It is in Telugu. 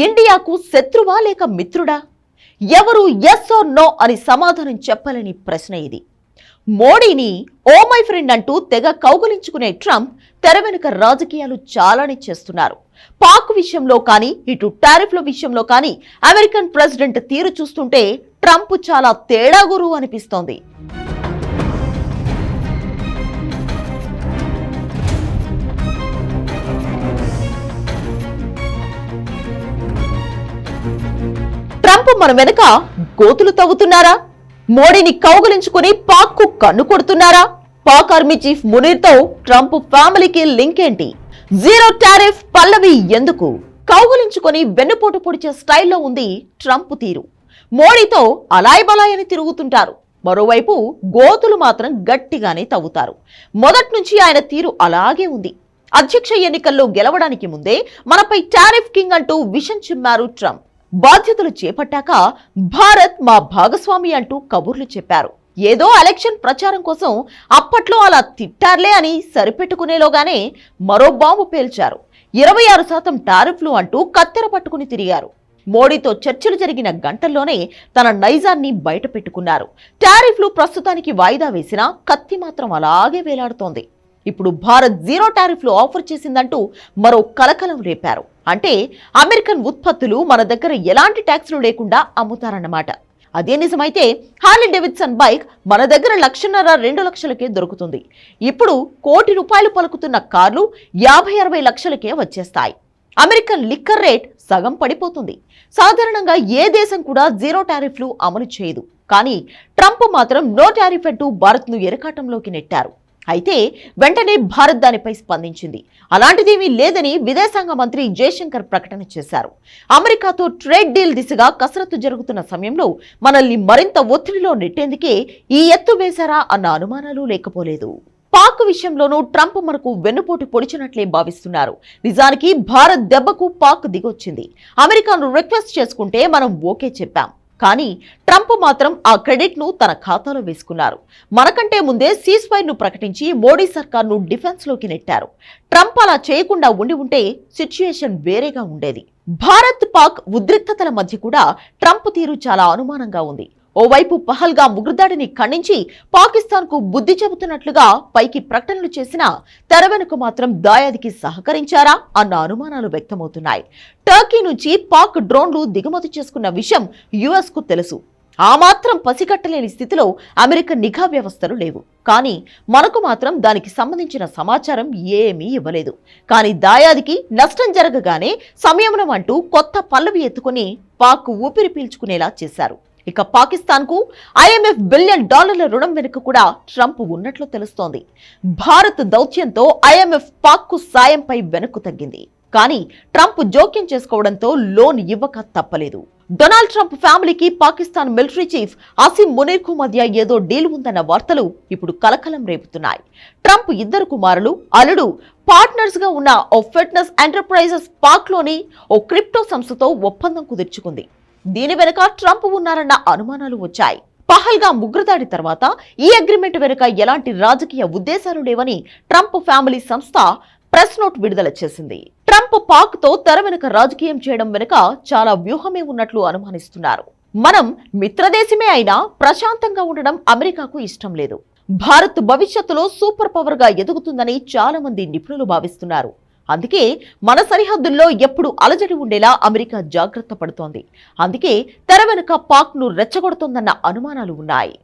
ఇండియాకు శత్రువా లేక మిత్రుడా? ఎవరు ఎస్ ఆర్ నో అని సమాధానం చెప్పలేని ప్రశ్న ఇది. మోడీని ఓ మై ఫ్రెండ్ అంటూ తెగ కౌగులించుకునే ట్రంప్ తెర వెనుక రాజకీయాలు చాలానే చేస్తున్నారు. పాక్ విషయంలో కానీ, ఇటు టారిఫ్ల విషయంలో కానీ అమెరికన్ ప్రెసిడెంట్ తీరు చూస్తుంటే ట్రంప్ చాలా తేడా గురువు అనిపిస్తోంది. ట్రంప్ మన వెనక గోతులు తవ్వుతున్నారా? మోడీని కౌగులించుకుని పాక్ కు కన్ను కొడుతున్నారా? పాక్ ఆర్మీ చీఫ్ మునీర్తో ట్రంప్ ఫ్యామిలీకి లింక్ ఏంటి? జీరో టారిఫ్ పల్లవి ఎందుకు? కౌగులించుకొని వెన్నుపోటు పొడిచే స్టైల్లో ఉంది ట్రంప్ తీరు. మోడీతో అలాయ్ బలాయని తిరుగుతుంటారు. మరోవైపు గోతులు మాత్రం గట్టిగానే తవ్వుతారు. మొదటి నుంచి ఆయన తీరు అలాగే ఉంది. అధ్యక్ష ఎన్నికల్లో గెలవడానికి ముందే మనపై టారిఫ్ కింగ్ అంటూ విషం చిమ్మారు ట్రంప్. బాధ్యతలు చేపట్టాక భారత్ మా భాగస్వామి అంటూ కబుర్లు చెప్పారు. ఏదో ఎలక్షన్ ప్రచారం కోసం అప్పట్లో అలా తిట్టార్లే అని సరిపెట్టుకునేలోగానే మరో బాంబు పేల్చారు. 26% టారిఫ్లు అంటూ కత్తెర పట్టుకుని తిరిగారు. మోడీతో చర్చలు జరిగిన గంటల్లోనే తన నైజాన్ని బయట పెట్టుకున్నారు. టారిఫ్లు ప్రస్తుతానికి వాయిదా వేసినా కత్తి మాత్రం అలాగే వేలాడుతోంది. ఇప్పుడు భారత్ జీరో టారిఫ్లు ఆఫర్ చేసిందంటూ మరో కలకలం రేపారు. అంటే అమెరికన్ ఉత్పత్తులు మన దగ్గర ఎలాంటి ట్యాక్స్లు లేకుండా అమ్ముతారన్నమాట. అదే నిజమైతే హార్లీ డేవిడ్సన్ బైక్ మన దగ్గర 1,50,000-2 లక్షలకే దొరుకుతుంది. ఇప్పుడు ₹1 కోటి పలుకుతున్న కార్లు 50-60 లక్షలకే వచ్చేస్తాయి. అమెరికన్ లిక్కర్ రేట్ సగం పడిపోతుంది. సాధారణంగా ఏ దేశం కూడా జీరో టారిఫ్లు అమలు చేయదు. కానీ ట్రంప్ మాత్రం నో టారిఫ్ అంటూ భారత్ను ఎరకాటంలోకి నెట్టారు. అయితే వెంటనే భారత్ దానిపై స్పందించింది. అలాంటిదేమీ లేదని విదేశాంగ మంత్రి జయశంకర్ ప్రకటన చేశారు. అమెరికాతో ట్రేడ్ డీల్ దిశగా కసరత్తు జరుగుతున్న సమయంలో మనల్ని మరింత ఒత్తిడిలో నెట్టేందుకే ఈ ఎత్తు వేశారా అన్న అనుమానాలు లేకపోలేదు. పాక్ విషయంలోనూ ట్రంప్ మనకు వెన్నుపోటు పొడిచినట్లే భావిస్తున్నారు. నిజానికి భారత్ దెబ్బకు పాక్ దిగొచ్చింది. అమెరికాను రిక్వెస్ట్ చేసుకుంటే మనం ఓకే చెప్పాం. కానీ ట్రంప్ మాత్రం ఆ క్రెడిట్ ను తన ఖాతాలో వేసుకున్నారు. మనకంటే ముందే సీజ్ ఫైర్ ను ప్రకటించి మోడీ సర్కార్ను డిఫెన్స్ లోకి నెట్టారు. ట్రంప్ అలా చేయకుండా ఉంటే సిచ్యుయేషన్ వేరేగా ఉండేది. భారత్ పాక్ ఉద్రిక్తతల మధ్య కూడా ట్రంప్ తీరు చాలా అనుమానంగా ఉంది. ఓవైపు పహల్గా ఉగ్రదాడిని ఖండించి పాకిస్తాన్ కు బుద్ధి చెబుతున్నట్లుగా పైకి ప్రకటనలు చేసినా తెర వెనుక మాత్రం దాయాదికి సహకరించారా అన్న అనుమానాలు వ్యక్తమవుతున్నాయి. టర్కీ నుంచి పాక్ డ్రోన్లు దిగుమతి చేసుకున్న విషయం యుఎస్ కు తెలుసు. ఆ మాత్రం పసిగట్టలేని స్థితిలో అమెరికన్ నిఘా వ్యవస్థలు లేవు. కానీ మనకు మాత్రం దానికి సంబంధించిన సమాచారం ఏమీ ఇవ్వలేదు. కానీ దాయాదికి నష్టం జరగగానే సంయమనం అంటూ కొత్త పల్లవి ఎత్తుకుని పాక్ ఊపిరి పీల్చుకునేలా చేశారు. ఇక పాకిస్తాన్ కు IMF $1 బిలియన్ రుణం వెనుక కూడా ట్రంప్ ఉన్నట్లు తెలుస్తోంది. భారత్ దౌత్యంతో IMF పాక్ కు సాయంపై వెనక్కు తగ్గింది. కానీ ట్రంప్ జోక్యం చేసుకోవడంతో లోన్ ఇవ్వక తప్పలేదు. డొనాల్డ్ ట్రంప్ ఫ్యామిలీకి పాకిస్తాన్ మిలిటరీ చీఫ్ అసీం మునీర్ కు మధ్య ఏదో డీల్ ఉందన్న వార్తలు ఇప్పుడు కలకలం రేపుతున్నాయి. ట్రంప్ 2 కుమారులు, అల్లుడు పార్ట్నర్స్ గా ఉన్న ఓ ఫిట్నెస్ ఎంటర్ప్రైజెస్ పాక్ లోని ఓ క్రిప్టో సంస్థతో ఒప్పందం కుదుర్చుకుంది. దీని వెనుక ట్రంప్ ఉన్నారన్న అనుమానాలు వచ్చాయి. పహల్గా ఉగ్రదాడి తర్వాత ఈ అగ్రిమెంట్ వెనుక ఎలాంటి రాజకీయ ఉద్దేశాలు లేవని ట్రంప్ ఫ్యామిలీ సంస్థ ప్రెస్ నోట్ విడుదల చేసింది. ట్రంప్ పాక్ తో తెర వెనుక రాజకీయం చేయడం వెనుక చాలా వ్యూహమే ఉన్నట్లు అనుమానిస్తున్నారు. మనం మిత్రదేశమే అయినా ప్రశాంతంగా ఉండడం అమెరికాకు ఇష్టం లేదు. భారత్ భవిష్యత్తులో సూపర్ పవర్ గా ఎదుగుతుందని చాలా మంది నిపుణులు భావిస్తున్నారు. అందుకే మన సరిహద్దుల్లో ఎప్పుడు అలజడి ఉండేలా అమెరికా జాగ్రత్త పడుతోంది. అందుకే తెర వెనుక పాక్ ను రెచ్చగొడుతోందన్న అనుమానాలు ఉన్నాయి.